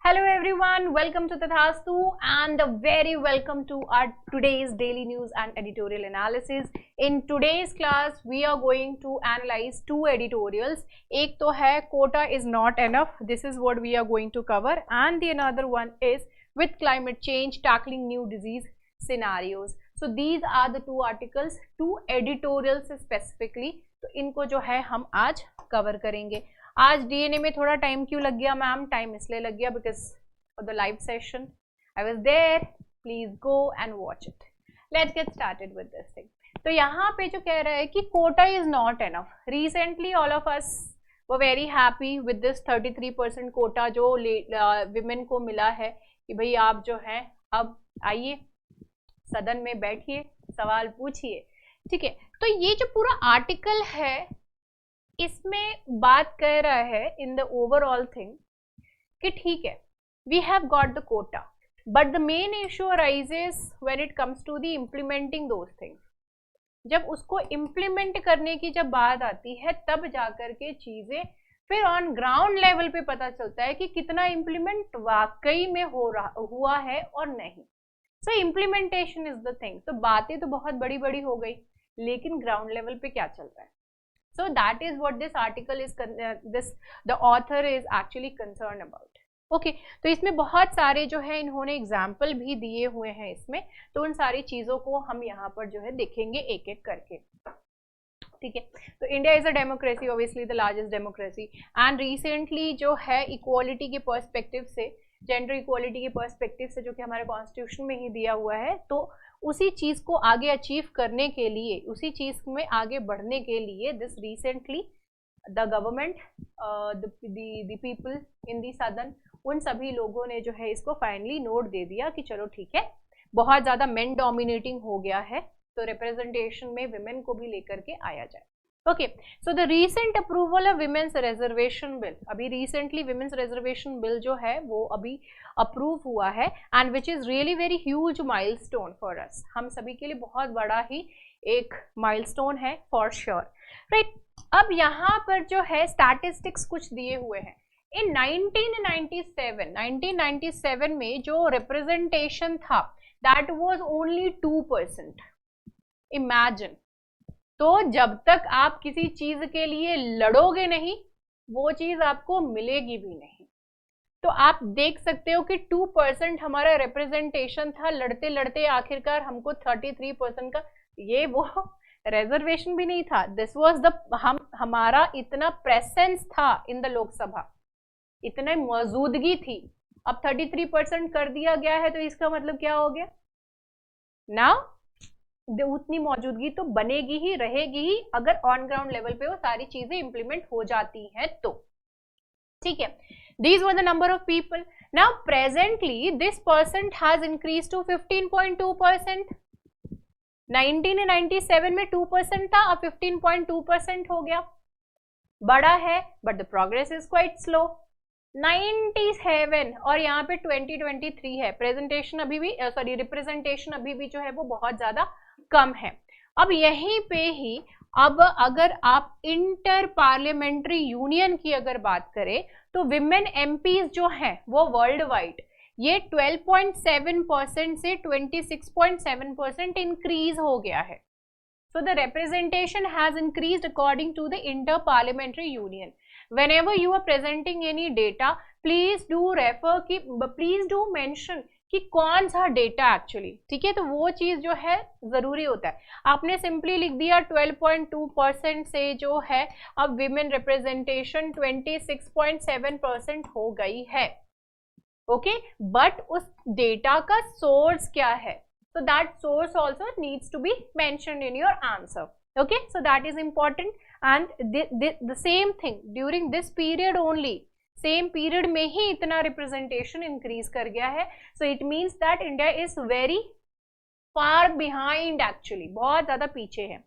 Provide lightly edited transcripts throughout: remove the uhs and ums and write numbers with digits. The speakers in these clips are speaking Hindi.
Hello everyone, welcome to Tathastu and a very welcome to our today's daily news and editorial analysis. In today's class, we are going to analyze two editorials. एक तो है quota is not enough. This is what we are going to cover, and the another one is with climate change tackling new disease scenarios. So these are the two articles, two editorials specifically. तो इनको जो है हम आज कवर करेंगे. आज डीएनए में थोड़ा टाइम क्यों लग गया मैम? टाइम इसलिए लग गया because of the live session. I was there. Please go and watch it. Let's get started with this thing. तो यहाँ पे जो कह रहा है कि quota is not enough. Recently all of us were very happy with this 33% quota जो विमेन को मिला है कि भाई आप जो है अब आइए सदन में बैठिए, सवाल पूछिए. ठीक है, तो ये जो पूरा आर्टिकल है इसमें बात कर रहा है इन द ओवरऑल थिंग कि ठीक है, we have got the quota, but the main issue arises when it comes to the implementing those things. जब उसको इम्प्लीमेंट करने की जब बात आती है तब जाकर के चीजें फिर ऑन ग्राउंड लेवल पे पता चलता है कि कितना इम्प्लीमेंट वाकई में हुआ है और नहीं. सो इम्प्लीमेंटेशन इज द थिंग. तो बातें तो बहुत बड़ी बड़ी हो गई, लेकिन ग्राउंड लेवल पे क्या चल रहा है? So that is what this article is, the author is actually concerned about. Okay, तो इसमें बहुत सारे जो है इन्होंने एग्जाम्पल भी दिए हुए हैं इसमें, तो उन सारी चीज़ों को हम यहाँ पर जो है देखेंगे एक एक करके. ठीक है, तो India is a democracy, obviously the largest democracy, and recently जो है इक्वालिटी के पर्सपेक्टिव से, जेंडर इक्वालिटी के पर्सपेक्टिव से जो कि हमारे कॉन्स्टिट्यूशन में ही दिया हुआ है, तो उसी चीज को आगे अचीव करने के लिए, उसी चीज में आगे बढ़ने के लिए this recently the government, the people in the सदन, उन सभी लोगों ने जो है इसको फाइनली नोट दे दिया कि चलो ठीक है, बहुत ज्यादा मेन डोमिनेटिंग हो गया है, तो रिप्रेजेंटेशन में विमेन को भी लेकर के आया जाए. Okay, so the recent approval of women's reservation bill, अभी रिसेंटली विमेन्स रिजर्वेशन बिल जो है वो अभी अप्रूव हुआ है, and which is really very huge milestone for us. हम सभी के लिए बहुत बड़ा ही एक माइलस्टोन है फॉर श्योर, राइट. अब यहाँ पर जो है स्टैटिस्टिक्स कुछ दिए हुए हैं. इन 1997 में जो रिप्रेजेंटेशन था दैट वाज ओनली 2%. इमेजिन. तो जब तक आप किसी चीज के लिए लड़ोगे नहीं, वो चीज आपको मिलेगी भी नहीं. तो आप देख सकते हो कि 2% हमारा रिप्रेजेंटेशन था, लड़ते लड़ते आखिरकार हमको 33% का, ये वो रिजर्वेशन भी नहीं था, दिस वाज द, हमारा इतना प्रेजेंस था इन द लोकसभा, इतनी मौजूदगी थी. अब 33% कर दिया गया है, तो इसका मतलब क्या हो गया? नाउ उतनी मौजूदगी तो बनेगी ही, रहेगी ही, अगर ऑन ग्राउंड लेवल पे वो सारी चीजें इंप्लीमेंट हो जाती हैं तो. ठीक है, these were the number of people. Now presently this percent has increased to 15.2%. 1997 में 2% था, अब 15.2% हो गया. बड़ा है, but the progress is quite slow. 97 और यहाँ पे 2023 है. प्रेजेंटेशन अभी भी, सॉरी, रिप्रेजेंटेशन अभी भी जो है वो बहुत ज्यादा कम है. अब यहीं पे ही, अब अगर आप इंटर पार्लियामेंट्री यूनियन की अगर बात करें तो विमेन एमपीज जो हैं वो वर्ल्ड वाइड ये 12.7% से 26.7% इंक्रीज हो गया है. So the representation has increased according to the Inter Parliamentary Union. Whenever you are presenting any data, please do refer कि, please do mention कि कौन सा डेटा एक्चुअली. ठीक है, तो वो चीज जो है जरूरी होता है. आपने सिंपली लिख दिया 12.2% से जो है अब विमेन रिप्रेजेंटेशन 26.7% हो गई है. ओके, बट उस डेटा का सोर्स क्या है? so that source also needs to be mentioned in your answer. Okay, so that is important, and the same thing during this period only, same period में ही इतना representation increase कर गया है. so it means that India is very far behind actually, बहुत ज़्यादा पीछे है.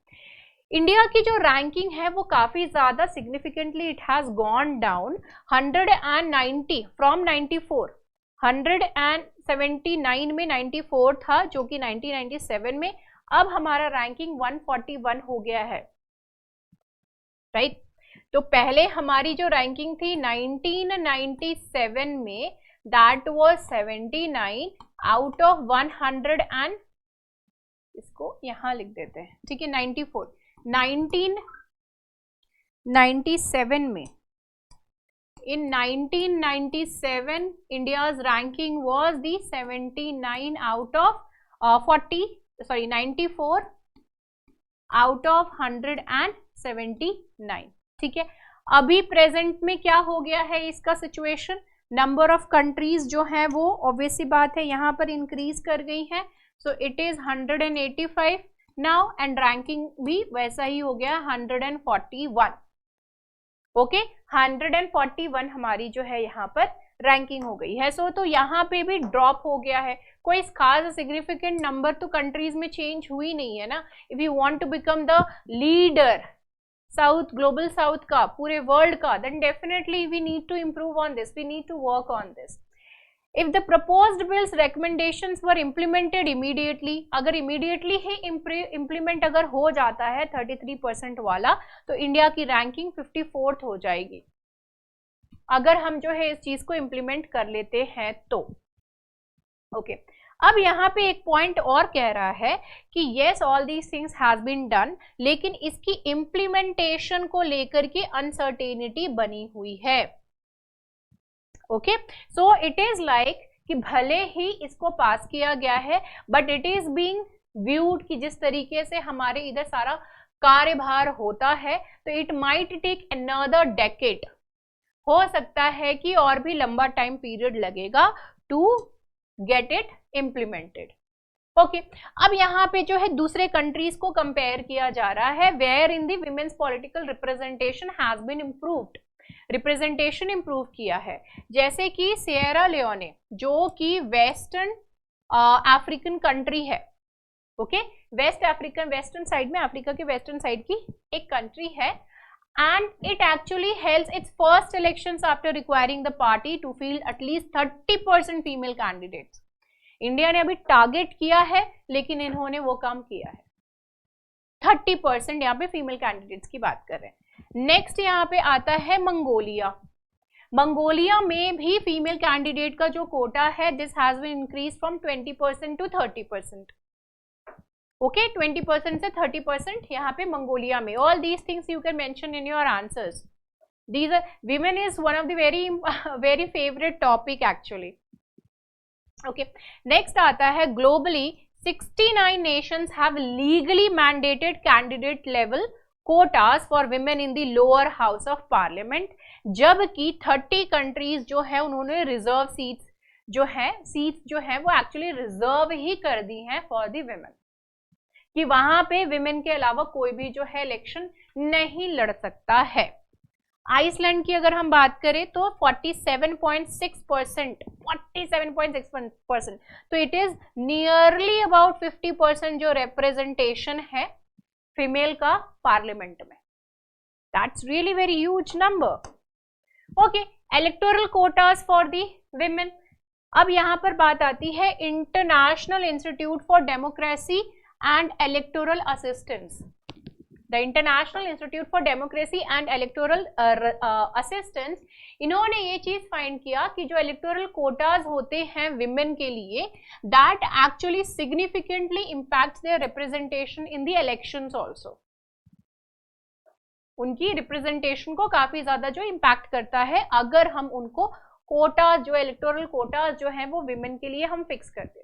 इंडिया की जो रैंकिंग है वो काफ़ी ज़्यादा significantly it has gone down 190 from 94. 179 में 94 था जो कि 1997 में, अब हमारा रैंकिंग 141 हो गया है, राइट. तो पहले हमारी जो रैंकिंग थी 1997 में that was 79 out of 100 and, इसको यहां लिख देते हैं, ठीक है, 94। 1997 में, in 1997 India's ranking was the 79 out of 94 out of 179, ठीक है। अभी प्रेजेंट में क्या हो गया है इसका सिचुएशन, नंबर ऑफ कंट्रीज जो है वो ऑब्वियस सी बात है यहाँ पर इंक्रीज कर गई है, so it is 185 now and ranking भी वैसा ही हो गया 141, ओके 141 हमारी जो है यहाँ पर रैंकिंग हो गई है। सो तो यहाँ पे भी ड्रॉप हो गया है, कोई खास सिग्निफिकेंट नंबर तो कंट्रीज में चेंज हुई नहीं है ना। If you want to become the leader south, global south का, पूरे वर्ल्ड का, then definitely we need to improve on this, we need to work on this. If the proposed bills recommendations were implemented immediately, अगर immediately ही implement अगर हो जाता है 33% वाला, तो इंडिया की रैंकिंग 54th हो जाएगी, अगर हम जो है इस चीज को इम्प्लीमेंट कर लेते हैं तो, ओके। अब यहाँ पे एक पॉइंट और कह रहा है कि yes all these things has been done, लेकिन इसकी इम्प्लीमेंटेशन को लेकर के अनसर्टेनिटी बनी हुई है, okay. So it is like कि भले ही इसको पास किया गया है, but it is being viewed कि जिस तरीके से हमारे इधर सारा कार्यभार होता है, तो it might take another decade, हो सकता है कि और भी लंबा टाइम पीरियड लगेगा to get it implemented, okay. अब यहाँ पे जो है दूसरे कंट्रीज को कंपेयर किया जा रहा है, where in the women's political representation has been improved, representation improve किया है, जैसे कि सिएरा लियोने जो कि वेस्टर्न अफ्रीकन कंट्री है, okay, west African, western side में, अफ्रीका के वेस्टर्न साइड की एक कंट्री है, and it actually helds its first elections after requiring the party to field at least 30% female candidates. India ने अभी टारगेट किया है, लेकिन इन्होंने वो काम किया है, 30% यहाँ पे फीमेल कैंडिडेट्स की बात कर रहे हैं। नेक्स्ट यहाँ पे आता है मंगोलिया। मंगोलिया में भी फीमेल कैंडिडेट का जो कोटा है, this has been increase from 20% to 30%, okay, 20% से 30% यहाँ पे मंगोलिया में। All these things you can mention in your answers, these are, women is one of the very favourite topic actually, okay. Next आता है globally 69 nations have legally mandated candidate level quotas for women in the lower house of parliament, जबकि 30 कंट्रीज जो है उन्होंने रिजर्व सीट्स जो है वो एक्चुअली रिजर्व ही कर दी हैं फॉर दी विमेन, कि वहां पे विमेन के अलावा कोई भी जो है इलेक्शन नहीं लड़ सकता है। आइसलैंड की अगर हम बात करें तो 47.6%, तो इट इज नियरली अबाउट 50% जो रिप्रेजेंटेशन है फीमेल का पार्लियामेंट में, that's really very huge number, okay. Electoral quotas for the women, अब यहाँ पर बात आती है international institute for democracy and electoral assistance, the international institute for democracy and electoral assistance, इन्होंने ये चीज फाइंड किया कि जो इलेक्टोरल कोटाज होते हैं विमेन के लिए, that actually significantly impacts their representation in the elections also, उनकी रिप्रेजेंटेशन को काफी ज्यादा जो इम्पैक्ट करता है अगर हम उनको कोटा, जो इलेक्टोरल कोटाज जो है वो विमेन के लिए हम फिक्स कर देते हैं।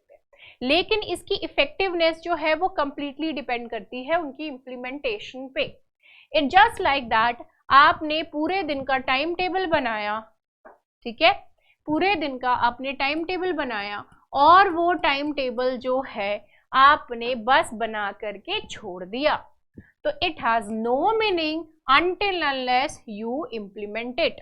लेकिन इसकी इफेक्टिवनेस जो है वो कंप्लीटली डिपेंड करती है उनकी इम्प्लीमेंटेशन पे। इट जस्ट लाइक दैट, आपने पूरे दिन का टाइम टेबल बनाया, ठीक है, पूरे दिन का आपने टाइम टेबल बनाया और वो टाइम टेबल जो है आपने बस बना करके छोड़ दिया, तो it has no meaning until unless you implement it.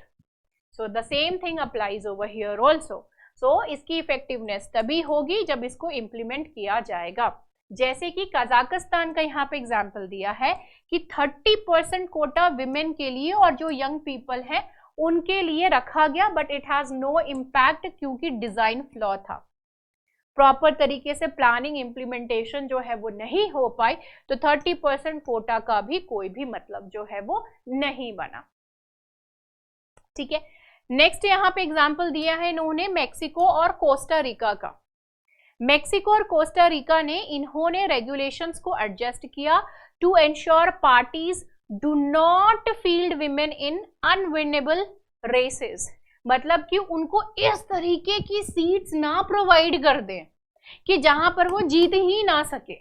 So the same thing applies over here also. So इसकी इफेक्टिवनेस तभी होगी जब इसको इम्प्लीमेंट किया जाएगा। जैसे कि कजाकिस्तान का यहाँ पे एग्जाम्पल दिया है कि 30% कोटा विमेन के लिए और जो यंग पीपल हैं उनके लिए रखा गया, but it has no impact क्योंकि डिजाइन फ्लॉ था, प्रॉपर तरीके से प्लानिंग इम्प्लीमेंटेशन जो है वो नहीं हो पाई, तो 30% कोटा का भी कोई भी मतलब जो है वो नहीं बना, ठीक है। नेक्स्ट यहाँ पे एग्जाम्पल दिया है इन्होंने मेक्सिको और कोस्टा रिका का। मेक्सिको और कोस्टा रिका ने इन्होंने रेगुलेशंस को एडजस्ट किया to ensure parties do not field women in unwinnable races, मतलब कि उनको इस तरीके की सीट्स ना प्रोवाइड कर दें कि जहां पर वो जीत ही ना सके,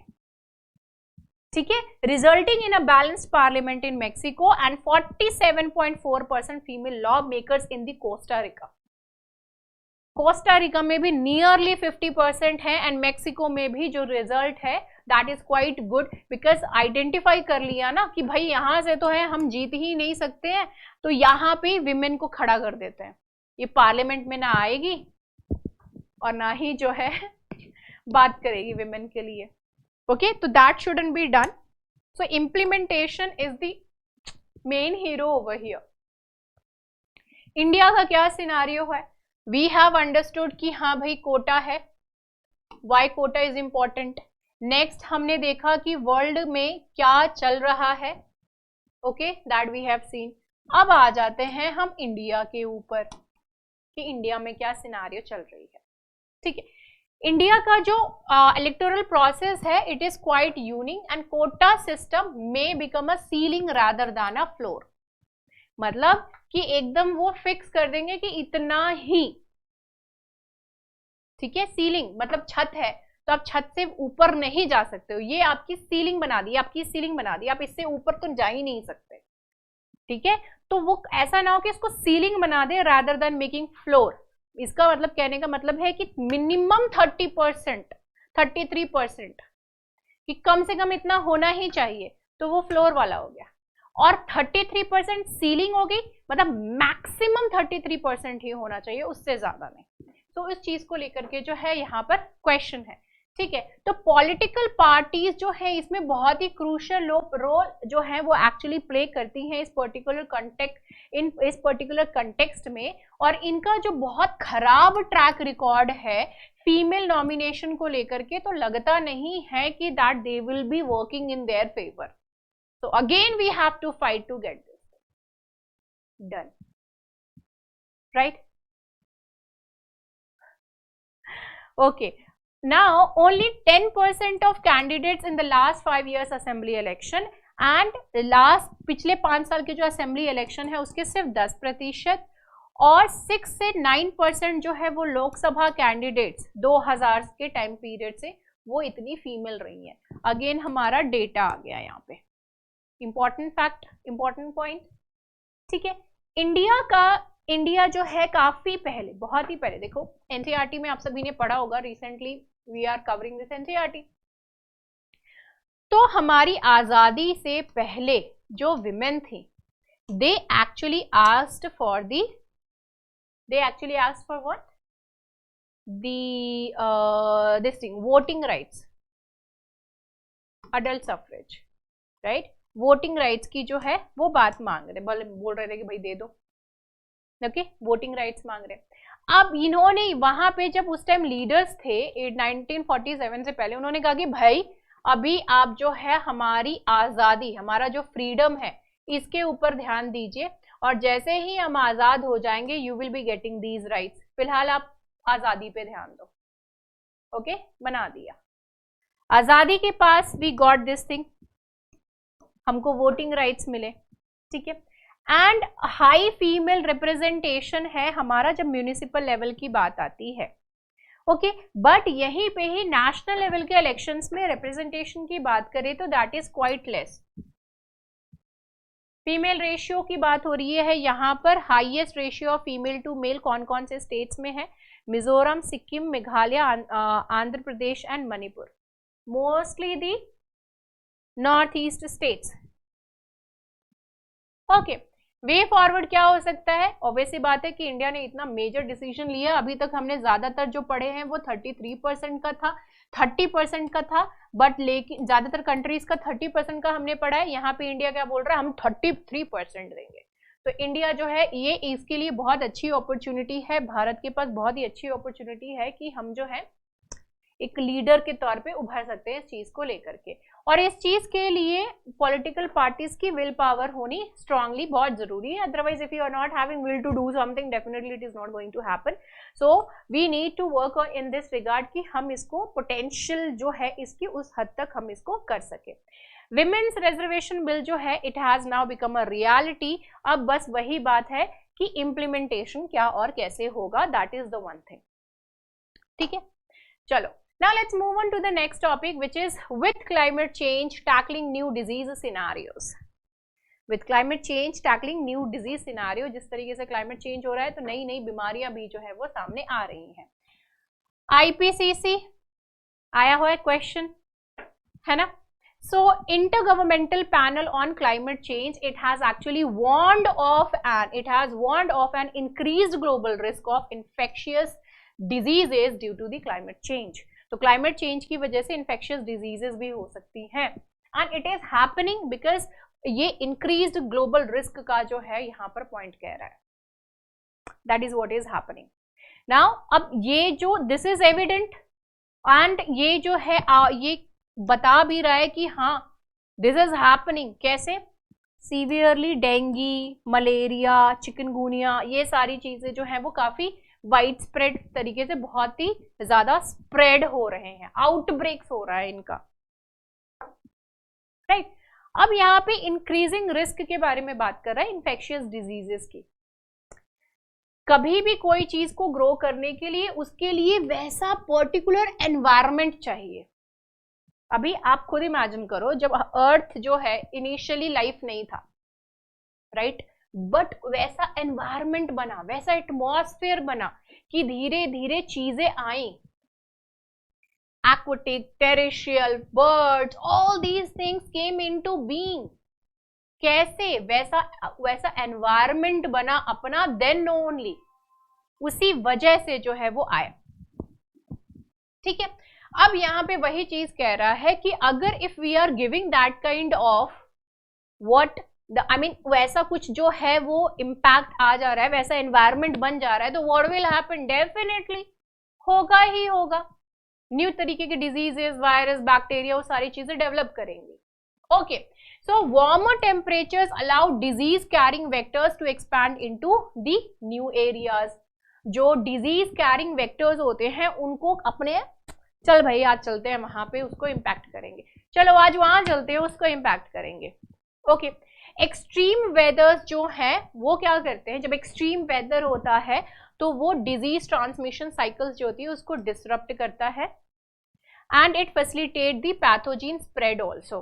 ठीक है। Resulting in a balanced parliament in Mexico and 47.4% female law makers in the Costa Rica. Costa Rica में भी नियरली 50% है एंड मेक्सिको में भी जो रिजल्ट है that is quite good, because identify कर लिया ना कि भाई यहां से तो है हम जीत ही नहीं सकते हैं, तो यहाँ पे विमेन को खड़ा कर देते हैं, ये पार्लियामेंट में ना आएगी और ना ही जो है बात करेगी विमेन के लिए। ओके, तो that shouldn't be done. So implementation is the main hero over here. India का क्या सिनारियो है? वी हैव अंडरस्टूड कि हाँ भाई कोटा है, why quota is important. Next हमने देखा कि वर्ल्ड में क्या चल रहा है, okay, that we have seen. अब आ जाते हैं हम इंडिया के ऊपर कि इंडिया में क्या सिनारियो चल रही है, ठीक है। इंडिया का जो इलेक्टोरल प्रोसेस है it is quite unique and quota system में become a ceiling rather than a floor, मतलब कि एकदम वो फिक्स कर देंगे कि इतना ही, ठीक है। सीलिंग मतलब छत है तो आप छत से ऊपर नहीं जा सकते हो, ये आपकी सीलिंग बना दी, आपकी सीलिंग बना दी, आप इससे ऊपर तो जा ही नहीं सकते, ठीक है। तो वो ऐसा ना हो कि इसको सीलिंग बना दे रादर देन मेकिंग फ्लोर। इसका मतलब कहने का मतलब है कि मिनिमम 30%, 33% कि कम से कम इतना होना ही चाहिए, तो वो फ्लोर वाला हो गया। और 33% सीलिंग हो गई, मतलब मैक्सिमम 33% ही होना चाहिए, उससे ज्यादा नहीं। तो इस चीज को लेकर के जो है यहाँ पर क्वेश्चन है, ठीक है। तो पॉलिटिकल पार्टीज जो है इसमें बहुत ही क्रूशियल रोल जो है वो एक्चुअली प्ले करती हैं इस पर्टिकुलर कंटेक्स्ट में, और इनका जो बहुत खराब ट्रैक रिकॉर्ड है फीमेल नॉमिनेशन को लेकर के, तो लगता नहीं है कि that they will be working in their favour. So again we have to fight to get this done, right? Okay, now only 10% of candidates in the last 5 years assembly election and last पिछले 5 साल के जो assembly election है उसके सिर्फ 10%, और 6 से 9% जो है वो लोकसभा कैंडिडेट्स 2000 के टाइम पीरियड से वो इतनी फीमेल रही है। अगेन हमारा डेटा आ गया यहाँ पे, इंपॉर्टेंट फैक्ट, इंपॉर्टेंट पॉइंट, ठीक है। इंडिया जो है काफी पहले, बहुत ही पहले, देखो एनसीईआरटी में आप सभी ने पढ़ा होगा, recently we are covering this NCERT. तो हमारी आजादी से पहले जो विमेन थी they actually asked for what, this thing, voting rights, adult suffrage, right. Voting rights की जो है वो बात मांग रहे, बोल रहे थे कि भाई दे दो, ओके, वोटिंग राइट्स मांग रहे। अब इन्होंने वहां पे जब उस टाइम लीडर्स थे 1947 से पहले, उन्होंने कहा कि भाई अभी आप जो है हमारी आजादी, हमारा जो फ्रीडम है इसके ऊपर ध्यान दीजिए, और जैसे ही हम आजाद हो जाएंगे you will be getting these rights, फिलहाल आप आजादी पे ध्यान दो, ओके, बना दिया। आजादी के पास वी गॉट दिस थिंग, हमको वोटिंग राइट्स मिले, ठीक है। एंड हाई फीमेल रिप्रेजेंटेशन है हमारा जब म्यूनिसिपल लेवल की बात आती है, ओके। बट यहीं पे ही नेशनल लेवल के इलेक्शंस में रिप्रेजेंटेशन की बात करें तो that is quite less. Female ratio की बात हो रही है यहाँ पर, highest ratio of female to male कौन कौन से स्टेट्स में है? Mizoram, Sikkim, Meghalaya, Andhra Pradesh and Manipur, mostly the north east states, okay. Way forward क्या हो सकता है? ऑब्वियसली बात है कि इंडिया ने इतना मेजर डिसीजन लिया, अभी तक हमने ज्यादातर जो पढ़े हैं वो 33% का था, 30% का था, बट लेकिन ज्यादातर कंट्रीज का 30% का हमने पढ़ा है। यहाँ पे इंडिया क्या बोल रहा है, हम 33% देंगे। तो इंडिया जो है ये इसके लिए बहुत अच्छी अपॉर्चुनिटी है, भारत के पास बहुत ही अच्छी अपॉर्चुनिटी है कि हम जो है एक लीडर के तौर पे उभर सकते हैं इस चीज को लेकर के। और इस चीज के लिए पॉलिटिकल पार्टीज की विल पावर होनी स्ट्रांगली बहुत जरूरी है, otherwise if you are not having will to do something definitely it is not going to happen. So we need to work in this regard कि हम इसको पोटेंशियल जो है इसकी उस हद तक हम इसको कर सके। विमेन्स रिजर्वेशन बिल जो है it has now become a reality. अब बस वही बात है कि इम्प्लीमेंटेशन क्या और कैसे होगा, that is the one thing. ठीक है, चलो now let's move on to the next topic, which is with climate change tackling new disease scenarios. with climate change tackling new disease scenario, जिस तरीके से climate change हो रहा है तो नई नई बीमारियां भी जो है वो सामने आ रही हैं। IPCC आया हुआ है क्वेश्चन, है ना। So intergovernmental panel on climate change, it has warned of an increased global risk of infectious diseases due to the climate change. तो क्लाइमेट चेंज की वजह से इन्फेक्शियस डिजीजेस भी हो सकती हैं, and it is happening because ये इंक्रीज्ड ग्लोबल रिस्क का जो है यहाँ पर पॉइंट कह रहा है, that is what is happening now. अब ये जो दिस इज एविडेंट एंड ये जो है ये बता भी रहा है कि हाँ दिस इज हैपनिंग। कैसे? सीवियरली डेंगी, मलेरिया, चिकनगुनिया, ये सारी चीजें जो है वो काफी वाइड स्प्रेड तरीके से बहुत ही ज्यादा स्प्रेड हो रहे हैं, आउटब्रेक्स हो रहा है इनका, राइट। अब यहाँ पे इंक्रीजिंग रिस्क के बारे में बात कर रहा है इन्फेक्शियस डिजीजेस की। कभी भी कोई चीज को ग्रो करने के लिए उसके लिए वैसा पर्टिकुलर एनवायरमेंट चाहिए। अभी आप खुद इमेजिन करो, जब अर्थ जो है इनिशियली लाइफ नहीं था, राइट, बट वैसा एनवायरमेंट बना, वैसा एटमॉस्फेयर बना कि धीरे धीरे चीजें आई, aquatic, terrestrial, birds, all these things came into being. कैसे? वैसा एनवायरमेंट बना अपना, देन ओनली उसी वजह से जो है वो आया। ठीक है, अब यहाँ पे वही चीज कह रहा है कि अगर if we are giving that kind of what I mean, वैसा कुछ जो है वो इम्पैक्ट आ जा रहा है, वैसा एनवायरमेंट बन जा रहा है, तो व्हाट विल हैपन? डेफिनेटली होगा ही होगा, न्यू तरीके के डिजीजेस, वायरस, बैक्टीरिया, वो सारी चीजें डेवलप करेंगी। Okay, so warmer temperatures allow disease carrying vectors to expand into the new areas. जो डिजीज कैरिंग वेक्टर्स होते हैं उनको अपने, चल भाई आज चलते हैं वहां पे, उसको इम्पैक्ट करेंगे, चलो आज वहां चलते हैं, उसको इम्पैक्ट करेंगे। ओके, एक्सट्रीम वेदर्स जो है वो क्या करते हैं? जब एक्सट्रीम वेदर होता है तो वो डिजीज ट्रांसमिशन साइकिल्स जो होती है उसको डिसरप्ट करता है, and it facilitate the pathogen spread also.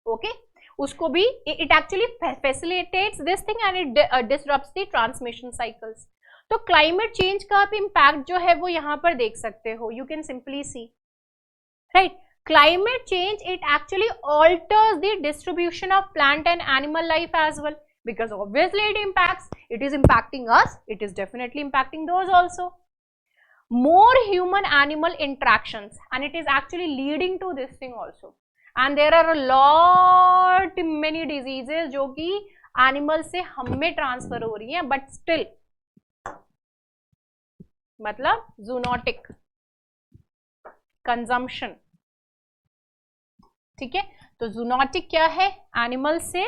Okay, उसको भी it actually facilitates this thing and it disrupts the transmission cycles. तो क्लाइमेट चेंज का आप इम्पैक्ट जो है वो यहाँ पर देख सकते हो, you can simply see, right. Climate change, it actually alters the distribution of plant and animal life as well, because obviously it is impacting us, it is definitely impacting those also. More human animal interactions, and it is actually leading to this thing also, and there are a lot many diseases जो कि animal से हमें ट्रांसफर हो रही हैं, but still मतलब zoonotic consumption। ठीक है, तो जूनोटिक क्या है? एनिमल से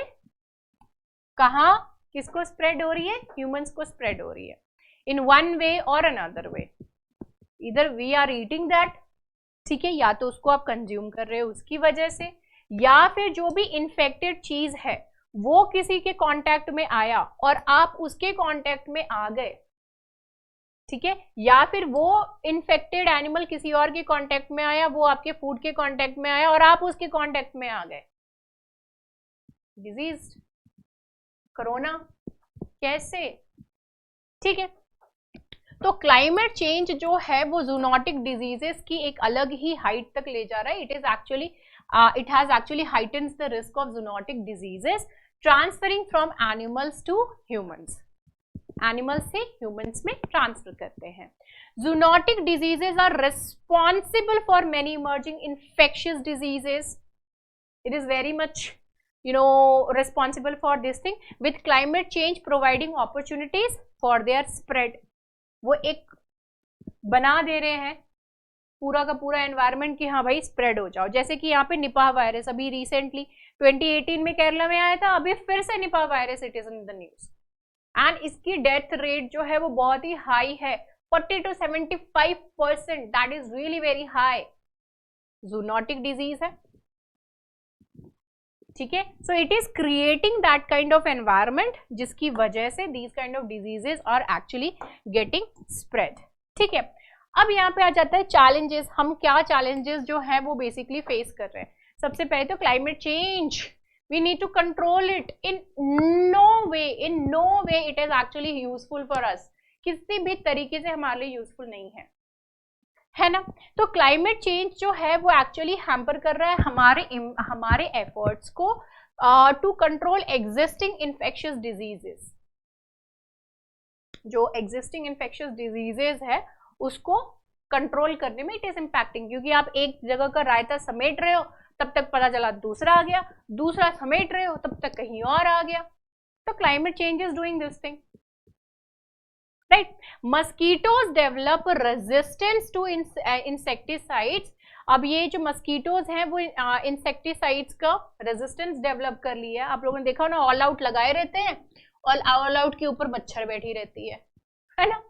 कहाँ किसको स्प्रेड हो रही है? ह्यूमंस को स्प्रेड हो रही है, इन वन वे और अनदर वे। इधर वी आर ईटिंग दैट, ठीक है, या तो उसको आप कंज्यूम कर रहे हो उसकी वजह से, या फिर जो भी इन्फेक्टेड चीज है वो किसी के कांटेक्ट में आया और आप उसके कांटेक्ट में आ गए, ठीक है, या फिर वो इन्फेक्टेड एनिमल किसी और के कांटेक्ट में आया, वो आपके फूड के कांटेक्ट में आया और आप उसके कांटेक्ट में आ गए, डिजीज, कोरोना। कैसे? ठीक है, तो क्लाइमेट चेंज जो है वो जूनोटिक डिजीजेस की एक अलग ही हाइट तक ले जा रहा है। It has actually heightens the risk of zoonotic diseases transferring from animals to humans, animals से ह्यूमंस में ट्रांसफर करते हैं। Zoonotic diseases are responsible for many emerging infectious diseases. It is very much responsible for this thing, with climate change providing opportunities for their spread। वो एक बना दे रहे हैं, पूरा का पूरा एनवायरनमेंट कि हाँ भाई स्प्रेड हो जाओ। जैसे कि यहाँ पे निपाह वायरस अभी रिसेंटली 2018 में केरला में आया था, अभी फिर से Nipah virus it is in the news and इसकी डेथ रेट जो है वो बहुत ही हाई है, 40 to 75%, that is really very high. Zoonotic disease है, ठीक है। So it is creating that kind of environment जिसकी वजह से these kind of diseases are actually getting spread, ठीक है। अब यहाँ पे आ जाता है चैलेंजेस, हम क्या चैलेंजेस जो है वो बेसिकली फेस कर रहे हैं। सबसे पहले तो climate change, we need to control it, in no way it is actually useful for us, किसी भी तरीके से हमारे लिए यूजफुल नहीं है ना। तो क्लाइमेट चेंज जो है वो एक्चुअली हैम्पर कर रहा है हमारे एफर्ट्स को to control existing infectious diseases. जो एग्जिस्टिंग इन्फेक्शियस डिजीजेस है उसको कंट्रोल करने में इट इज इम्पैक्टिंग, क्योंकि आप एक जगह का रायता समेट रहे हो तब तक पता चला दूसरा आ गया, दूसरा समेट रहे हो तब तक कहीं और आ गया। तो climate change is doing this thing, right. Mosquitoes develop resistance to insecticides. अब ये जो मस्कीटोज हैं वो इंसेक्टिसाइड्स का रेजिस्टेंस डेवलप कर लिया। आप लोगों ने देखा ना, ऑल आउट लगाए रहते हैं और ऑल आउट के ऊपर मच्छर बैठी रहती है ना।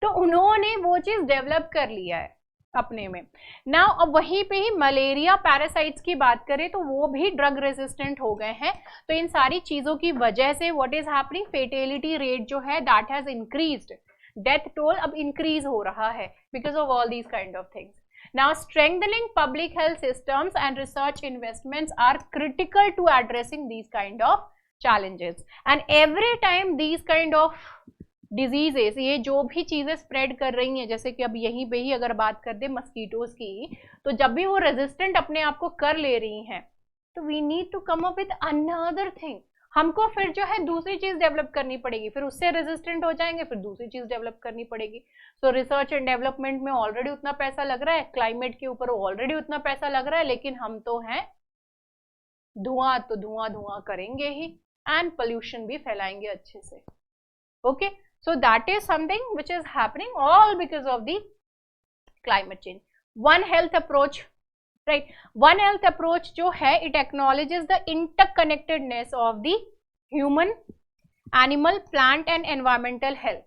तो उन्होंने वो चीज डेवलप कर लिया है अपने में ना। अब वहीं पे ही मलेरिया पैरासाइट्स की बात करें तो वो भी ड्रग रेजिस्टेंट हो गए हैं। तो इन सारी चीजों की वजह से what is happening, fatality rate जो है that has increased, death toll अब इंक्रीज हो रहा है because of all these kind of things. Now, strengthening public health systems and research investments are critical to addressing these kind of challenges. And every time these kind of diseases, ये जो भी चीजें स्प्रेड कर रही हैं, जैसे कि अब यहीं पे ही अगर बात कर दे मस्कीटोज की, तो जब भी वो रेजिस्टेंट अपने आप को कर ले रही हैं तो we need to come up with another thing. हमको फिर जो है दूसरी चीज डेवलप करनी पड़ेगी, फिर उससे रेजिस्टेंट हो जाएंगे, फिर दूसरी चीज डेवलप करनी पड़ेगी। सो रिसर्च एंड डेवलपमेंट में ऑलरेडी उतना पैसा लग रहा है, क्लाइमेट के ऊपर ऑलरेडी उतना पैसा लग रहा है, लेकिन हम तो हैं धुआं, तो धुआं करेंगे ही एंड पोल्यूशन भी फैलाएंगे अच्छे से। Okay, so that is something which is happening all because of the climate change. One health approach, right, one health approach जो है it acknowledges the interconnectedness of the human, animal, plant and environmental health.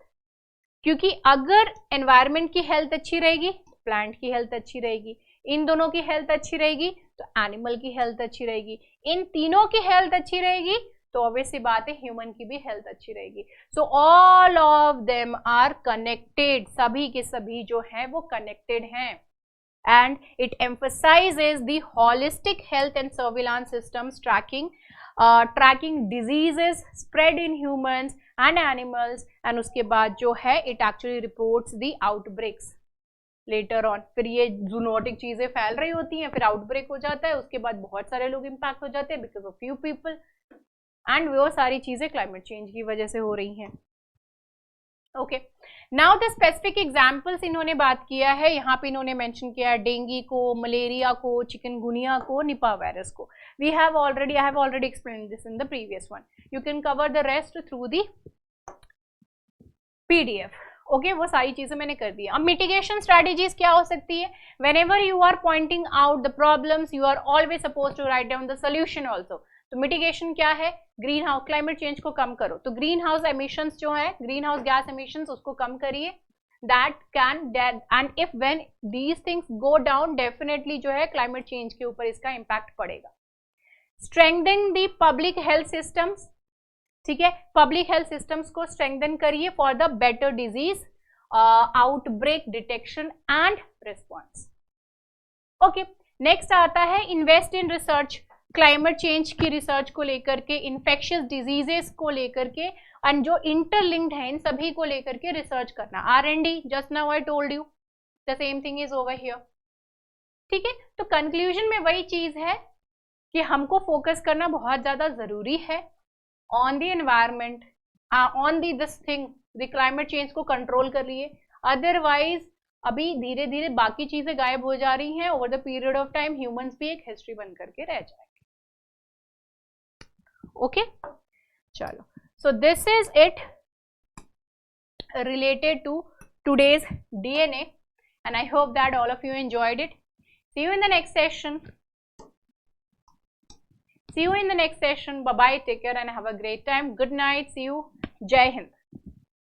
क्योंकि अगर एनवायरमेंट की हेल्थ अच्छी रहेगी, प्लांट की हेल्थ अच्छी रहेगी, इन दोनों की हेल्थ अच्छी रहेगी तो एनिमल की हेल्थ अच्छी रहेगी, इन तीनों की हेल्थ अच्छी रहेगी तो ऑब्वियस सी बात है ह्यूमन की भी हेल्थ अच्छी रहेगी। So all of them are connected, सभी के सभी जो हैं वो कनेक्टेड हैं। And it emphasizes the holistic health and surveillance systems tracking diseases spread in humans and animals, and उसके बाद जो है it actually reports the outbreaks later on। फिर ये जूनोटिक चीजें फैल रही होती हैं, फिर आउटब्रेक हो जाता है, उसके बाद बहुत सारे लोग इम्पैक्ट हो जाते हैं because of few people, and वो सारी चीजें क्लाइमेट चेंज की वजह से हो रही हैं। Okay, now the specific examples इन्होंने बात किया है, यहाँ पे इन्होंने मेंशन किया है डेंगू को, मलेरिया को, चिकनगुनिया को, निपा वायरस को। I have already explained this in the previous one, you can cover the rest through the PDF। Okay, वो सारी चीजें मैंने कर दी। अब मिटिगेशन स्ट्रेटेजीज क्या हो सकती है, whenever you are pointing out the problems you are always suppose to write down the solution also. तो मिटिगेशन क्या है, ग्रीन हाउस, क्लाइमेट चेंज को कम करो, तो ग्रीन हाउस एमिशंस जो है, ग्रीन हाउस गैस एमिशंस उसको कम करिए, that can and if when these things go down definitely जो है क्लाइमेट चेंज के ऊपर इसका इम्पैक्ट पड़ेगा। Strengthening the public health systems, ठीक है, पब्लिक हेल्थ सिस्टम्स को स्ट्रेंथन करिए for the better disease outbreak detection and response. Okay, next आता है invest in research, climate change की रिसर्च को लेकर के, इन्फेक्शियस डिजीजेस को लेकर के, एंड जो इंटरलिंक्ड है इन सभी को लेकर के रिसर्च करना। R&D, just now I told you the same thing is over here. ठीक है, तो कंक्लूजन में वही चीज है कि हमको फोकस करना बहुत ज्यादा जरूरी है on the environment, on the this thing, the climate change को कंट्रोल कर लिए, अदरवाइज अभी धीरे धीरे बाकी चीजें गायब हो जा रही हैं। Over the period of time humans भी एक हिस्ट्री बन करके रह जाएंगे। ओके, चलो, so this is it related to today's DNA, and I hope that all of you enjoyed it. See you in the next session. See you in the next session. Bye bye. Take care and have a great time. Good night. See you. Jai Hind.